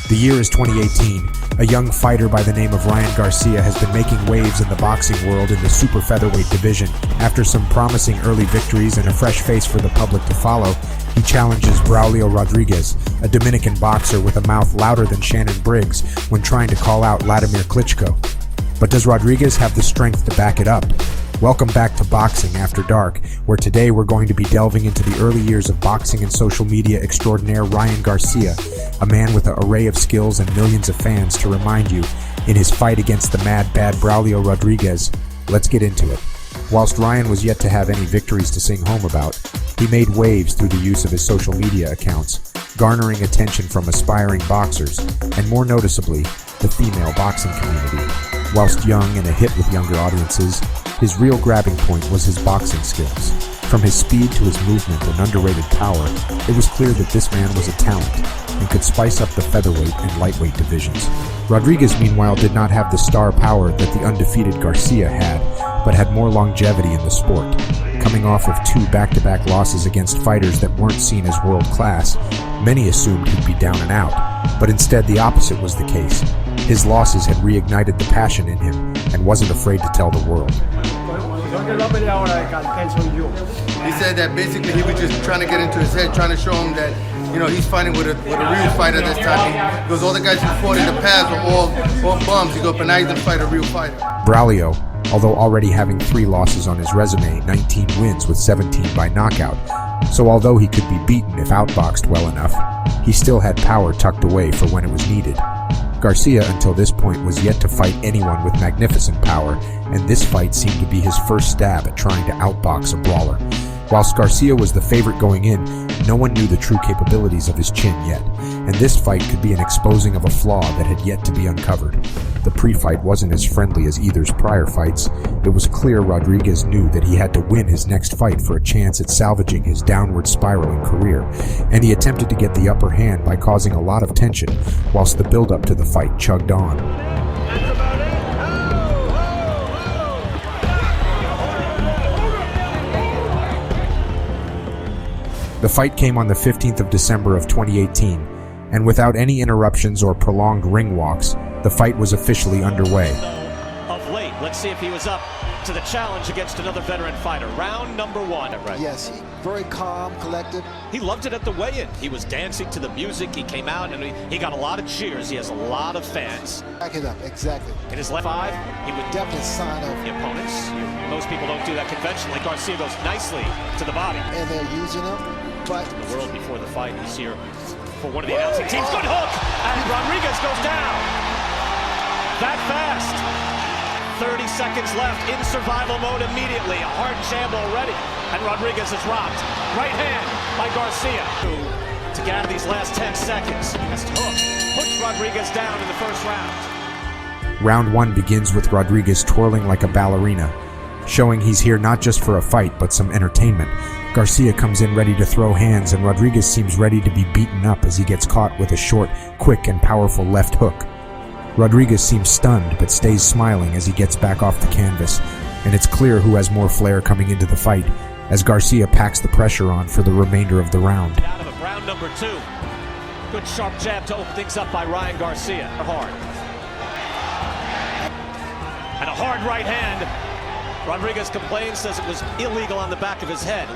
The year is 2018. A young fighter by the name of Ryan Garcia has been making waves in the boxing world in the super featherweight division. After some promising early victories and a fresh face for the public to follow, he challenges Braulio Rodriguez, a Dominican boxer with a mouth louder than Shannon Briggs when trying to call out Vladimir Klitschko. But does Rodriguez have the strength to back it up? Welcome back to Boxing After Dark, where today we're going to be delving into the early years of boxing and social media extraordinaire Ryan Garcia, a man with an array of skills and millions of fans to remind you, in his fight against the mad bad Braulio Rodriguez. Let's get into it. Whilst Ryan was yet to have any victories to sing home about, he made waves through the use of his social media accounts, garnering attention from aspiring boxers, and more noticeably, the female boxing community. Whilst young and a hit with younger audiences, his real grabbing point was his boxing skills. From his speed to his movement and underrated power, it was clear that this man was a talent and could spice up the featherweight and lightweight divisions. Rodriguez, meanwhile, did not have the star power that the undefeated Garcia had, but had more longevity in the sport. Coming off of 2 back-to-back losses against fighters that weren't seen as world-class, many assumed he'd be down and out, but instead the opposite was the case. His losses had reignited the passion in him and wasn't afraid to tell the world. He said that basically he was just trying to get into his head, trying to show him that, you know, he's fighting with a real fighter this time. He goes, all the guys who fought in the past were all bums. He goes, but now he's gonna fight a real fighter. Braulio, although already having 3 losses on his resume, 19 wins with 17 by knockout. So although he could be beaten if outboxed well enough, he still had power tucked away for when it was needed. Garcia, until this point, was yet to fight anyone with magnificent power, and this fight seemed to be his first stab at trying to outbox a brawler. Whilst Garcia was the favorite going in, no one knew the true capabilities of his chin yet, and this fight could be an exposing of a flaw that had yet to be uncovered. The pre-fight wasn't as friendly as either's prior fights. It was clear Rodriguez knew that he had to win his next fight for a chance at salvaging his downward spiraling career, and he attempted to get the upper hand by causing a lot of tension, whilst the build-up to the fight chugged on. The fight came on the 15th of December of 2018, and without any interruptions or prolonged ring walks, the fight was officially underway. Of late, let's see if he was up to the challenge against another veteran fighter. Round number 1. Right. Yes, very calm, collected. He loved it at the weigh-in. He was dancing to the music. He came out and he got a lot of cheers. He has a lot of fans. Back it up, exactly. In his left 5, he would definitely sign of the opponents. Most people don't do that conventionally. Garcia goes nicely to the body. And they're using him, but in the world before the fight, he's here for one of the announcing teams. Good hook, and Rodriguez goes down. That fast. 30 seconds left in survival mode immediately. A hard jab already, and Rodriguez is rocked. Right hand by Garcia. To get out of these last 10 seconds. Last hook puts Rodriguez down in the first round. Round 1 begins with Rodriguez twirling like a ballerina, showing he's here not just for a fight, but some entertainment. Garcia comes in ready to throw hands, and Rodriguez seems ready to be beaten up as he gets caught with a short, quick, and powerful left hook. Rodriguez seems stunned, but stays smiling as he gets back off the canvas, and it's clear who has more flair coming into the fight, as Garcia packs the pressure on for the remainder of the round. Out of round number 2. Good sharp jab to open things up by Ryan Garcia. Hard. And a hard right hand. Rodriguez complains, says it was illegal on the back of his head.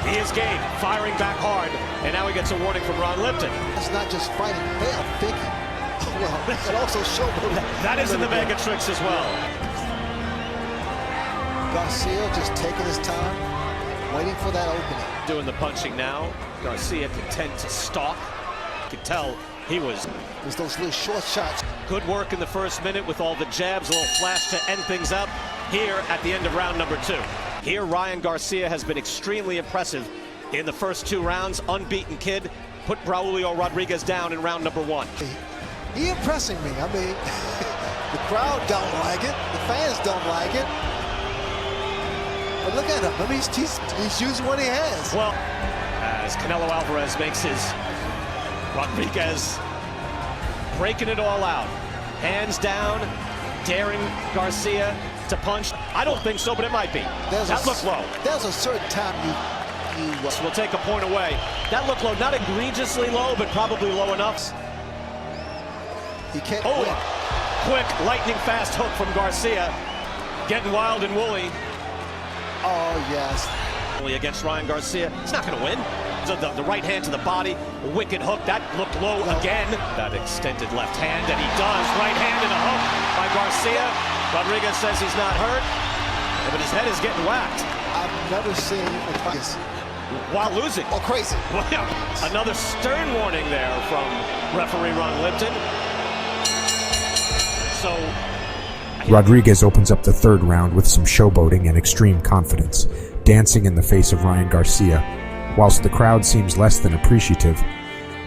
He is game, firing back hard, and now he gets a warning from Ron Lipton. It's not just fighting, they are thinking. Well, it also showed that is in the bag of tricks as well. Garcia just taking his time, waiting for that opening. Doing the punching now. Garcia content to stalk. You could tell he was. There's those little short shots. Good work in the first minute with all the jabs, a little flash to end things up here at the end of round number 2. Here, Ryan Garcia has been extremely impressive in the first 2 rounds. Unbeaten kid, put Braulio Rodriguez down in round number 1. He impressing me. I mean, the crowd don't like it. The fans don't like it. But look at him. I mean, he's using what he has. Well, as Canelo Alvarez makes his Rodriguez breaking it all out. Hands down, daring Garcia to punch. I don't think so, but it might be. That looked low. There's a certain time you... We'll take a point away. That looked low, not egregiously low, but probably low enough. He can't Oh, win. quick, lightning fast hook from Garcia. Getting wild and woolly. Oh, yes. Against Ryan Garcia. He's not going to win. The right hand to the body, a wicked hook. That looked low again. That extended left hand, and he does. Right hand and a hook by Garcia. Rodriguez says he's not hurt, but his head is getting whacked. I've never seen a fight while losing. Oh, crazy. Well, another stern warning there from referee Ron Lipton. So Rodriguez opens up the third round with some showboating and extreme confidence, dancing in the face of Ryan Garcia, whilst the crowd seems less than appreciative.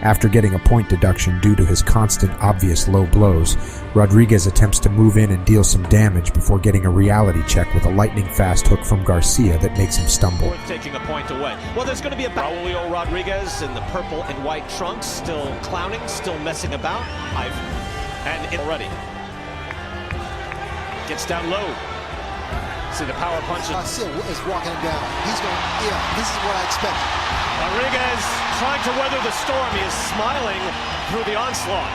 After getting a point deduction due to his constant, obvious low blows, Rodriguez attempts to move in and deal some damage before getting a reality check with a lightning-fast hook from Garcia that makes him stumble. Worth taking a point away. Well, there's going to be a Braulio Rodriguez in the purple and white trunks, still clowning, still messing about. And already gets down low. See the power punches. Garcia is walking him down. He's going, yeah, this is what I expected. Rodriguez trying to weather the storm. He is smiling through the onslaught.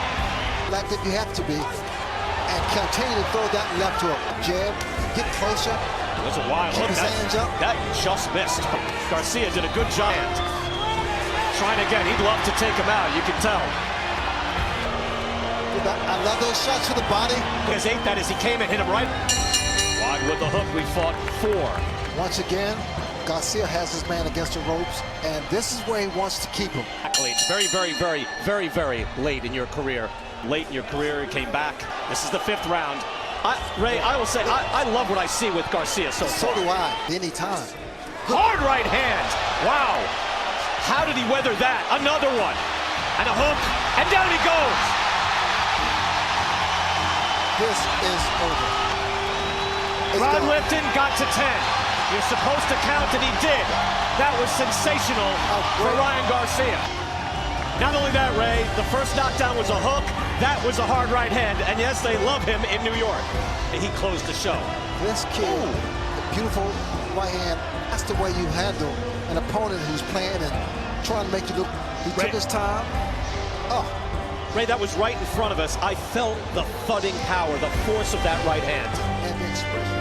Like that you have to be. And continue to throw that left hook. Jab, get closer. That's a wild hook. Keep his hands up. That just missed. Garcia did a good job. Trying again. He'd love to take him out. You can tell. I love those shots to the body. His ate that as he came and hit him right. Wide with the hook. We fought 4. Once again, Garcia has his man against the ropes, and this is where he wants to keep him. It's very, very, very, very, very late in your career. Late in your career, he came back. This is the 5th round. Ray, I will say, I love what I see with Garcia so far. So do I, anytime. Hard right hand. Wow. How did he weather that? Another one. And a hook. And down he goes. This is over. Ron Lipton got to 10. You're supposed to count, and he did. That was sensational for Ryan Garcia. Not only that, Ray, the first knockdown was a hook. That was a hard right hand, and yes, they love him in New York. He closed the show. This kid, the beautiful right hand, that's the way you handle an opponent who's playing and trying to make you look. He took his time. Oh. Ray, that was right in front of us. I felt the thudding power, the force of that right hand. And the expression.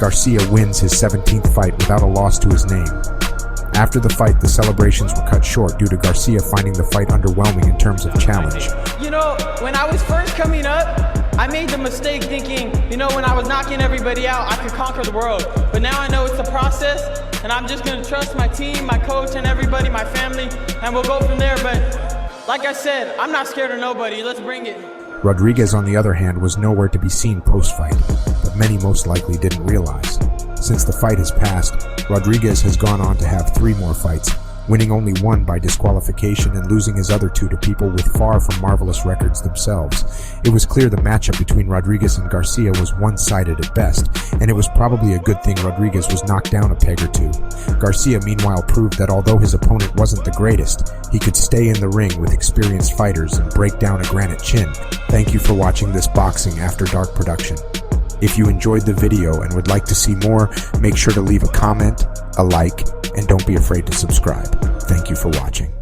Garcia wins his 17th fight without a loss to his name. After the fight, the celebrations were cut short due to Garcia finding the fight underwhelming in terms of challenge. You know, when I was first coming up, I made the mistake thinking, you know, when I was knocking everybody out, I could conquer the world. But now I know it's a process, and I'm just going to trust my team, my coach, and everybody, my family, and we'll go from there. But like I said, I'm not scared of nobody. Let's bring it. Rodriguez, on the other hand, was nowhere to be seen post-fight, but many most likely didn't realize. Since the fight has passed, Rodriguez has gone on to have 3 more fights, winning only 1 by disqualification and losing his other 2 to people with far from marvelous records themselves. It was clear the matchup between Rodriguez and Garcia was one-sided at best, and it was probably a good thing Rodriguez was knocked down a peg or 2. Garcia meanwhile proved that although his opponent wasn't the greatest, he could stay in the ring with experienced fighters and break down a granite chin. Thank you for watching this Boxing After Dark production. If you enjoyed the video and would like to see more, make sure to leave a comment, a like, and don't be afraid to subscribe. Thank you for watching.